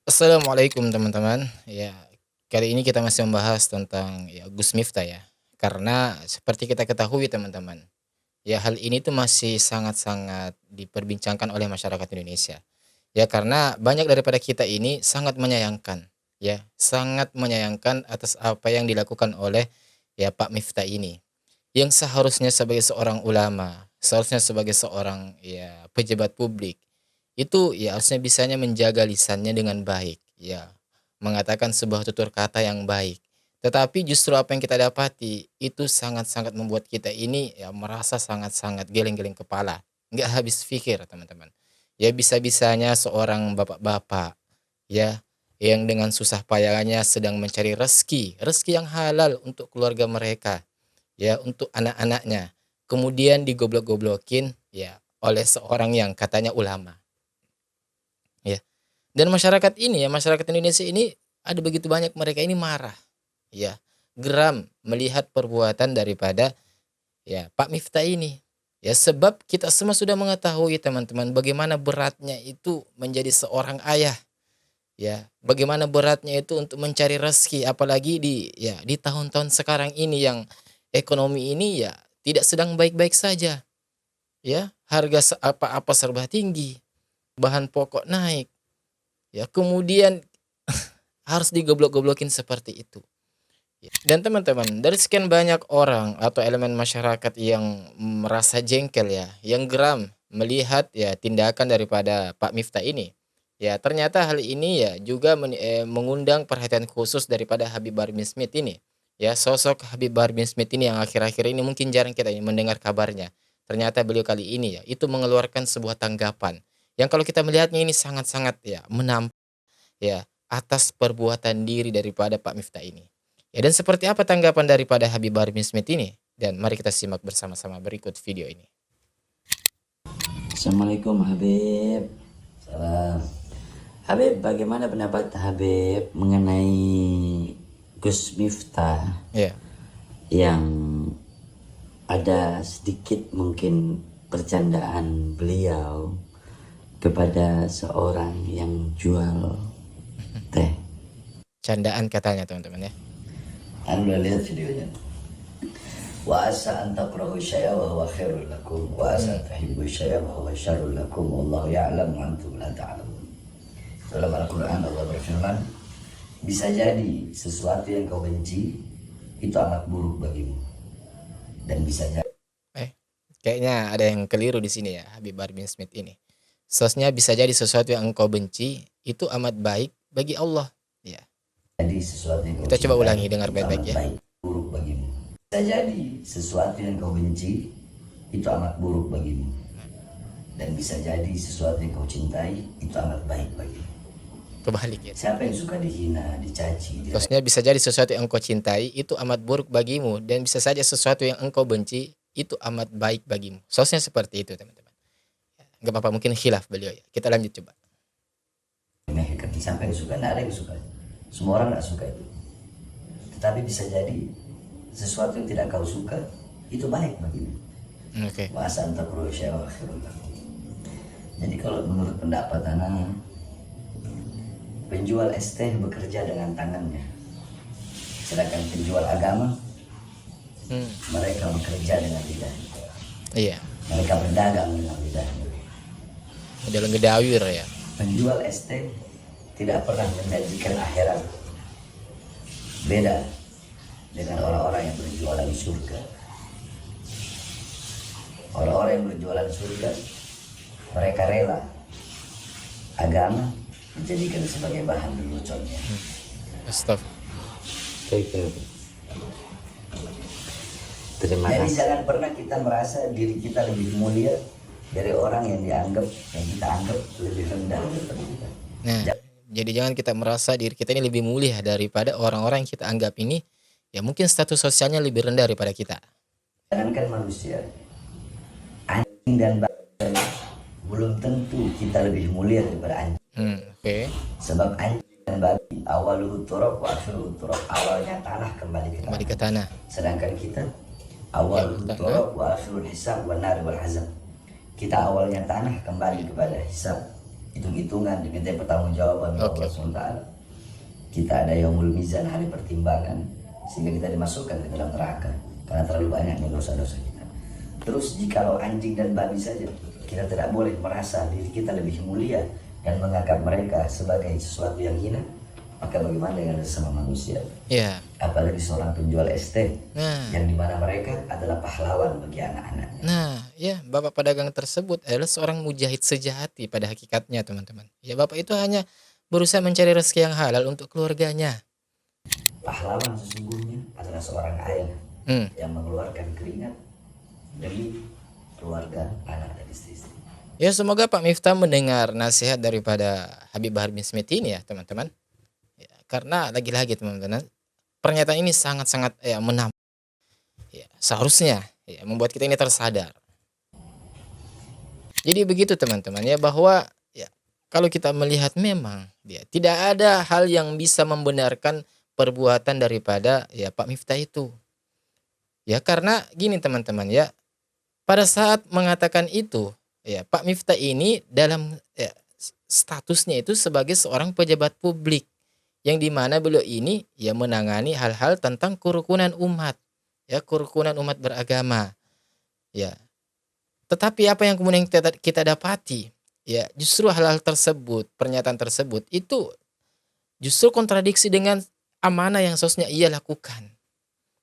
Assalamualaikum teman-teman. Ya, kali ini kita masih membahas tentang ya Gus Miftah ya. Karena seperti kita ketahui teman-teman, ya hal ini tuh masih sangat-sangat diperbincangkan oleh masyarakat Indonesia. Ya karena banyak daripada kita ini sangat menyayangkan ya, sangat menyayangkan atas apa yang dilakukan oleh ya Pak Miftah ini. Yang seharusnya sebagai seorang ulama, seharusnya sebagai seorang ya pejabat publik itu ya harusnya bisanya menjaga lisannya dengan baik, ya, mengatakan sebuah tutur kata yang baik. Tetapi justru apa yang kita dapati, itu sangat-sangat membuat kita ini ya merasa sangat-sangat geleng-geleng kepala, nggak habis pikir teman-teman. Ya bisa-bisanya seorang bapak-bapak, ya, yang dengan susah payahnya sedang mencari rezeki, rezeki yang halal untuk keluarga mereka, ya, untuk anak-anaknya, kemudian digoblok-goblokin, ya, oleh seorang yang katanya ulama, ya. Dan masyarakat ini ya, masyarakat Indonesia ini ada begitu banyak mereka ini marah, ya, geram melihat perbuatan daripada ya Pak Miftah ini. Ya sebab kita semua sudah mengetahui teman-teman bagaimana beratnya itu menjadi seorang ayah, ya. Bagaimana beratnya itu untuk mencari rezeki apalagi di tahun-tahun sekarang ini yang ekonomi ini ya tidak sedang baik-baik saja, ya. Harga apa-apa serba tinggi, bahan pokok naik, ya. Kemudian harus digoblok-goblokin seperti itu. Ya, dan teman-teman, dari sekian banyak orang atau elemen masyarakat yang merasa jengkel ya, yang geram melihat ya tindakan daripada Pak Miftah ini. Ya, ternyata hal ini ya juga mengundang perhatian khusus daripada Habib Bahar Bin Smith ini. Ya, sosok Habib Bahar Bin Smith ini yang akhir-akhir ini mungkin jarang kita ini mendengar kabarnya. Ternyata beliau kali ini ya itu mengeluarkan sebuah tanggapan yang kalau kita melihatnya ini sangat-sangat ya ya, atas perbuatan diri daripada Pak Miftah ini. Ya dan seperti apa tanggapan daripada Habib Bahar Bin Smith ini? Dan mari kita simak bersama-sama berikut video ini. Assalamualaikum Habib. Salam. Habib, bagaimana pendapat Habib mengenai Gus Miftah Ya, yang ada sedikit mungkin percandaan beliau kepada seorang yang jual teh? candaan katanya teman-teman ya. Anda lihat videonya. Wa asa an takrahu syai'a wa huwa khairul lakum wa asa an tuhibbu syai'a wa huwa syarrul lakum wallahu ya'lam wa antum la ta'lamun. Dalam Al-Quran Allah berfirman, bisa jadi sesuatu yang kau benci itu amat buruk bagimu, dan bisa jadi Eh, kayaknya ada yang keliru di sini ya Habib Bahar Bin Smith ini. Sosnya bisa jadi sesuatu yang engkau benci itu amat baik bagi Allah. Ya, sesuatu yang kau kita coba cintai ulangi dengar itu baik-baik amat ya. baik buruk bagimu. Bisa jadi sesuatu yang kau benci itu amat buruk bagimu, dan bisa jadi sesuatu yang kau cintai itu amat baik bagimu. Kebalik ya. Siapa yang suka dihina, dicaci, Sosnya bisa jadi sesuatu yang engkau cintai itu amat buruk bagimu dan bisa saja sesuatu yang engkau benci itu amat baik bagimu. Sosnya seperti itu teman-teman. Nggak apa-apa mungkin khilaf beliau ya. Kita lanjut coba. diremehkan. Siapa yang suka? Tidak ada yang suka. Semua orang tidak suka itu. Tetapi bisa jadi sesuatu yang tidak kau suka itu baik bagimu. Oke. Masa anta wa khairul lakum. Jadi kalau menurut pendapat anak, penjual es teh bekerja dengan tangannya, sedangkan penjual agama mereka bekerja dengan lidahnya. Iya. Mereka berdagang dengan lidahnya. Model ngedawir ya. Penjual es teh tidak pernah menjanjikan akhirat. Beda dengan orang-orang yang berjualan surga. Orang-orang yang berjualan surga, mereka rela agama dijadikan sebagai bahan leluconnya. Astagfirullah. Terima kasih. Jadi jangan pernah kita merasa diri kita lebih mulia dari orang yang kita anggap lebih rendah daripada kita. Nah, jadi jangan kita merasa diri kita ini lebih mulia daripada orang-orang yang kita anggap ini ya mungkin status sosialnya lebih rendah daripada kita. Jangankan manusia, anjing dan babi belum tentu kita lebih mulia daripada anjing. Oke. Sebab anjing dan babi awaluhu turab wa akhiruhu turab, awalnya tanah kembali ke tanah. Sedangkan kita awaluhu turab wa akhirul hisab wa nar wal hazab. Kita awalnya tanah kembali kepada hisab, hitung-hitungan, diminta pertanggungjawaban oleh Oke, Allah oke. SWT. Kita ada yaumul mizan, hari pertimbangan, sehingga kita dimasukkan ke dalam neraka karena terlalu banyaknya dosa-dosa kita. Terus jikalau anjing dan babi saja, kita tidak boleh merasa diri kita lebih mulia dan menganggap mereka sebagai sesuatu yang hina, maka bagaimana dengan sesama manusia? Ya. Apalagi seorang penjual es teh Nah, yang dimana mereka adalah pahlawan bagi anak-anaknya. ya, bapak pedagang tersebut adalah seorang mujahid sejati pada hakikatnya, teman-teman. Ya, bapak itu hanya berusaha mencari rezeki yang halal untuk keluarganya. Pahlawan sesungguhnya adalah seorang ayah Hmm. yang mengeluarkan keringat demi keluarga, anak dan istri-istri. Ya, semoga Pak Miftah mendengar nasihat daripada Habib Bahar bin Smith ini ya, teman-teman. Ya, karena lagi-lagi teman-teman, pernyataan ini sangat-sangat ya ya, seharusnya ya membuat kita ini tersadar. Jadi begitu teman-teman ya, bahwa ya kalau kita melihat memang ya tidak ada hal yang bisa membenarkan perbuatan daripada ya Pak Miftah itu. Ya karena gini teman-teman ya, pada saat mengatakan itu ya Pak Miftah ini dalam ya, statusnya itu sebagai seorang pejabat publik yang dimana beliau ini ya menangani hal-hal tentang kerukunan umat, ya kerukunan umat beragama, ya. Tetapi apa yang kemudian kita dapati, ya justru hal-hal tersebut, pernyataan tersebut itu justru kontradiksi dengan amanah yang seharusnya ia lakukan.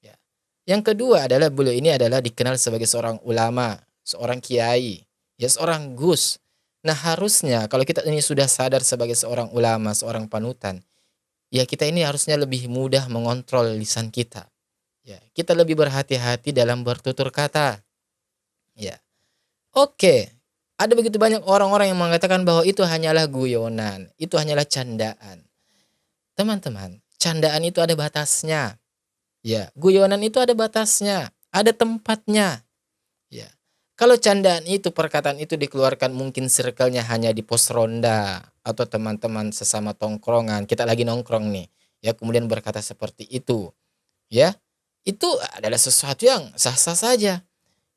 Ya. Yang kedua adalah beliau ini adalah dikenal sebagai seorang ulama, seorang kiai, ya seorang gus. Nah harusnya kalau kita ini sudah sadar sebagai seorang ulama, seorang panutan, ya kita ini harusnya lebih mudah mengontrol lisan kita. Ya, kita lebih berhati-hati dalam bertutur kata. Ya. Oke, ada begitu banyak orang-orang yang mengatakan bahwa itu hanyalah guyonan, itu hanyalah candaan. Teman-teman, candaan itu ada batasnya. Ya, guyonan itu ada batasnya, ada tempatnya. Ya. Kalau candaan itu, perkataan itu dikeluarkan mungkin circle-nya hanya di pos ronda atau teman-teman sesama tongkrongan, kita lagi nongkrong nih. Ya, kemudian berkata seperti itu, ya. Itu adalah sesuatu yang sah-sah saja.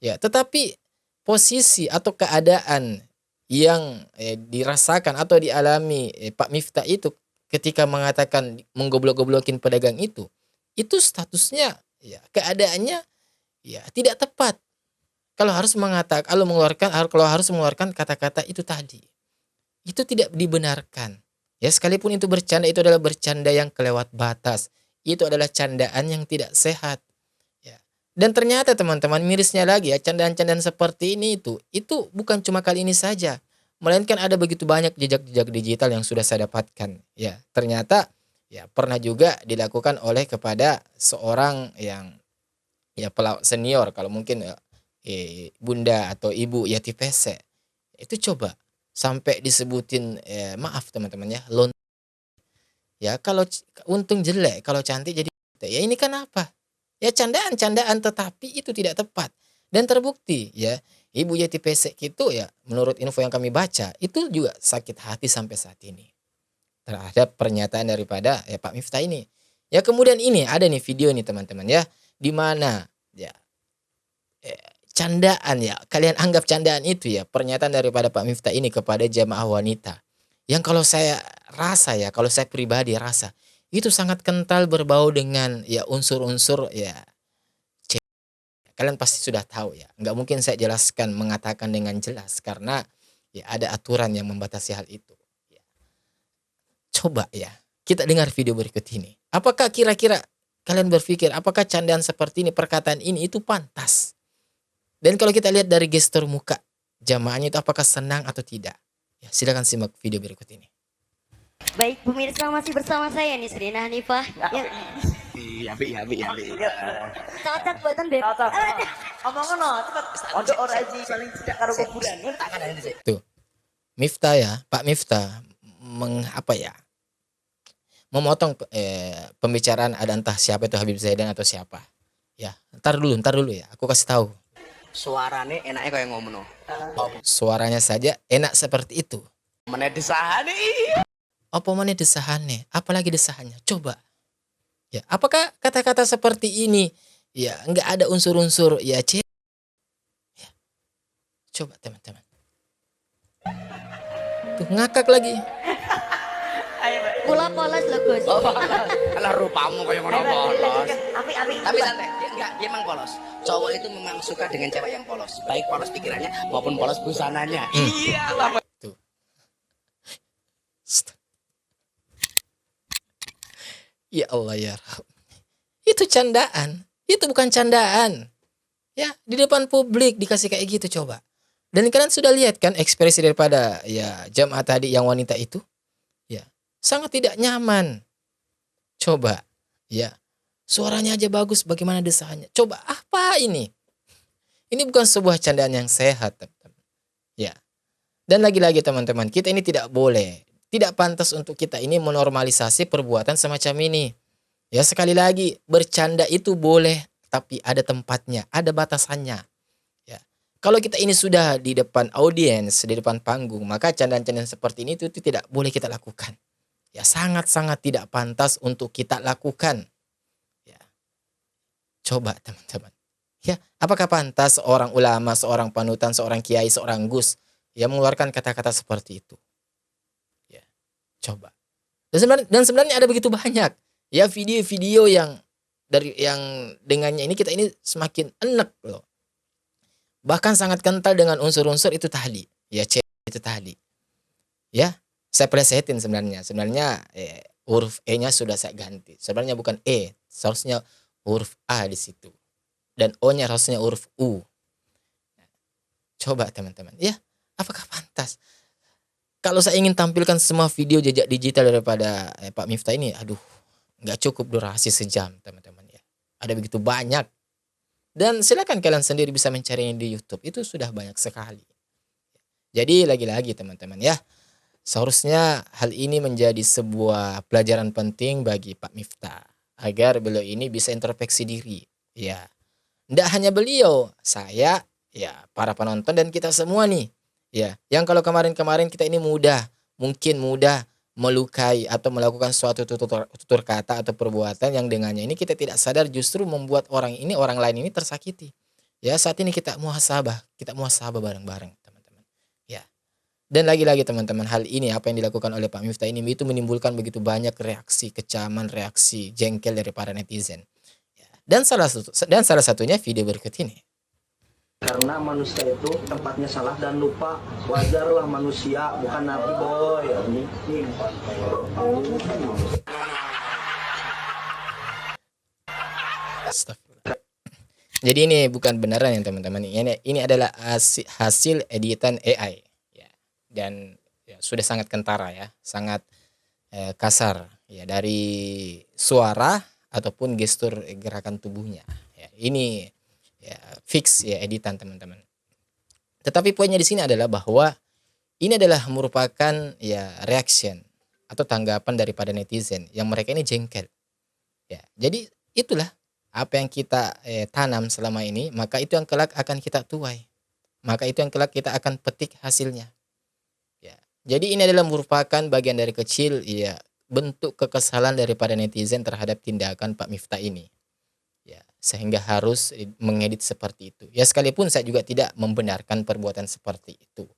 Ya, tetapi posisi atau keadaan yang dirasakan atau dialami Pak Miftah itu ketika mengatakan menggoblok-goblokin pedagang itu statusnya ya keadaannya ya tidak tepat. Kalau harus mengatakan, kalau harus mengeluarkan kata-kata itu tadi, itu tidak dibenarkan. Ya sekalipun itu bercanda, itu adalah bercanda yang kelewat batas. Itu adalah candaan yang tidak sehat. Ya. Dan ternyata teman-teman mirisnya lagi ya, candaan-candaan seperti ini itu bukan cuma kali ini saja, melainkan ada begitu banyak jejak-jejak digital yang sudah saya dapatkan. Ya, ternyata ya pernah juga dilakukan oleh kepada seorang yang ya pelawak senior, kalau mungkin bunda atau ibu Yati Pese. Itu coba sampai disebutin maaf teman-teman ya, ya kalau untung jelek, kalau cantik jadi ya ini kan apa? Ya candaan-candaan tetapi itu tidak tepat. Dan terbukti ya, Ibu Yeti Pesek itu ya menurut info yang kami baca itu juga sakit hati sampai saat ini terhadap pernyataan daripada ya Pak Miftah ini. Ya kemudian ini ada nih video nih teman-teman ya, di mana ya eh, candaan ya, kalian anggap candaan itu ya pernyataan daripada Pak Miftah ini kepada jamaah wanita. Yang kalau saya rasa ya, kalau saya pribadi rasa itu sangat kental berbau dengan ya unsur-unsur ya kalian pasti sudah tahu ya. Nggak mungkin saya jelaskan mengatakan dengan jelas karena ya ada aturan yang membatasi hal itu. Ya. Coba ya kita dengar video berikut ini. Apakah kira-kira kalian berpikir apakah candaan seperti ini, perkataan ini itu pantas? Dan kalau kita lihat dari gestur muka jamaahnya itu apakah senang atau tidak? Ya, silakan simak video berikut ini. Baik, pemirsa masih bersama saya nih Srina Hanifah. Ya, Iya, iya. cocok buatan beb. Omongan no, cepet. Ojo ora aja saling tidak karo kuburan. Tuh, Miftah ya, Pak Miftah apa ya? Memotong pembicaraan ada entah siapa itu Habib Zaidan atau siapa. Ya, ntar dulu ya. Aku kasih tahu. Suarane enaknya kayak ngomong no. Suaranya saja enak seperti itu. Meneh desahane iya. Apa mana desahannya? Apalagi desahannya? Coba. Ya, apakah kata-kata seperti ini ya nggak ada unsur-unsur ya Ya, coba teman-teman. Tuh ngakak lagi. Ayo, Mbak. Pula polos loh Gus. Oh, kalau rupamu kayak ngono polos. Api. Tapi santai, dia emang polos. Cowok itu memang suka dengan cewek yang polos, baik polos pikirannya maupun polos busananya. Iya, Bang. Tuh. Ya Allah ya Rabb. Itu candaan. Itu bukan candaan. Ya, di depan publik dikasih kayak gitu coba. Dan kalian sudah lihat kan ekspresi daripada ya jamaah tadi yang wanita itu? Ya, sangat tidak nyaman. Coba, ya. Suaranya aja bagus, bagaimana desanya? Coba apa ini? Ini bukan sebuah candaan yang sehat, teman-teman. Ya. Dan lagi-lagi teman-teman, kita ini tidak boleh, tidak pantas untuk kita ini menormalisasi perbuatan semacam ini. Ya, sekali lagi, bercanda itu boleh, tapi ada tempatnya, ada batasannya. Ya. Kalau kita ini sudah di depan audiens, di depan panggung, maka candaan-candaan seperti ini itu tidak boleh kita lakukan. Ya, sangat-sangat tidak pantas untuk kita lakukan. Ya. Coba teman-teman. Ya, apakah pantas seorang ulama, seorang panutan, seorang kiai, seorang gus yang mengeluarkan kata-kata seperti itu? Ya, coba. Dan sebenarnya ada begitu banyak ya video-video yang dengannya ini kita ini semakin enek loh. Bahkan sangat kental dengan unsur-unsur itu tadi. Ya, itu tadi. Ya, saya presetin sebenarnya. Sebenarnya huruf E-nya sudah saya ganti. Sebenarnya bukan E, seharusnya huruf A di situ. Dan O-nya harusnya huruf U. Coba teman-teman, ya, apakah pantas? Kalau saya ingin tampilkan semua video jejak digital daripada Pak Miftah ini, aduh, nggak cukup durasi sejam teman-teman ya. Ada begitu banyak. Dan silakan kalian sendiri bisa mencarinya di YouTube. Itu sudah banyak sekali. Jadi lagi-lagi teman-teman ya, seharusnya hal ini menjadi sebuah pelajaran penting bagi Pak Miftah agar beliau ini bisa introspeksi diri. Ya, tidak hanya beliau, saya, ya para penonton dan kita semua nih. Ya, yang kalau kemarin-kemarin kita ini mungkin mudah melukai atau melakukan suatu tutur kata atau perbuatan yang dengannya ini kita tidak sadar justru membuat orang lain ini tersakiti. Ya, saat ini kita muhasabah bareng-bareng teman-teman. Ya. Dan lagi-lagi teman-teman, hal ini apa yang dilakukan oleh Pak Miftah ini itu menimbulkan begitu banyak reaksi kecaman, reaksi jengkel dari para netizen. Ya. Dan salah satunya video berikut ini. Karena manusia itu tempatnya salah dan lupa, wajarlah manusia, bukan nabi boy. Astagfirullah. Jadi ini bukan beneran ya teman-teman. Ini adalah hasil editan AI ya. Dan ya, sudah sangat kentara ya, sangat kasar ya dari suara ataupun gestur gerakan tubuhnya. Ya, ini ya fix ya editan teman-teman. Tetapi poinnya di sini adalah bahwa ini adalah merupakan ya reaction atau tanggapan daripada netizen yang mereka ini jengkel. Ya, jadi itulah apa yang kita tanam selama ini, maka itu yang kelak akan kita tuai. Maka itu yang kelak kita akan petik hasilnya. Ya. Jadi ini adalah merupakan bagian dari kecil ya bentuk kekesalan daripada netizen terhadap tindakan Pak Miftah ini. Ya, sehingga harus mengedit seperti itu. Ya, sekalipun saya juga tidak membenarkan perbuatan seperti itu.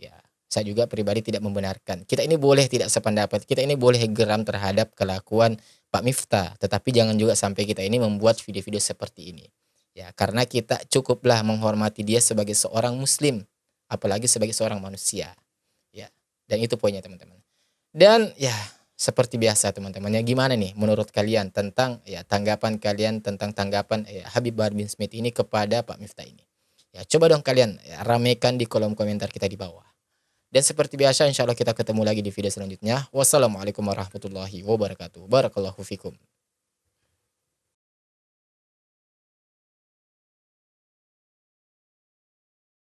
Ya, saya juga pribadi tidak membenarkan. Kita ini boleh tidak sependapat, kita ini boleh geram terhadap kelakuan Pak Miftah, tetapi jangan juga sampai kita ini membuat video-video seperti ini. Ya, karena kita cukuplah menghormati dia sebagai seorang muslim, apalagi sebagai seorang manusia. Ya, dan itu poinnya teman-teman. Dan ya seperti biasa teman-teman, ya gimana nih menurut kalian tentang ya tanggapan kalian tentang tanggapan Habib Bahar bin Smith ini kepada Pak Miftah ini? Ya coba dong kalian ya, ramekan di kolom komentar kita di bawah. Dan seperti biasa insya Allah kita ketemu lagi di video selanjutnya. Wassalamualaikum warahmatullahi wabarakatuh. Barakallahu fikum.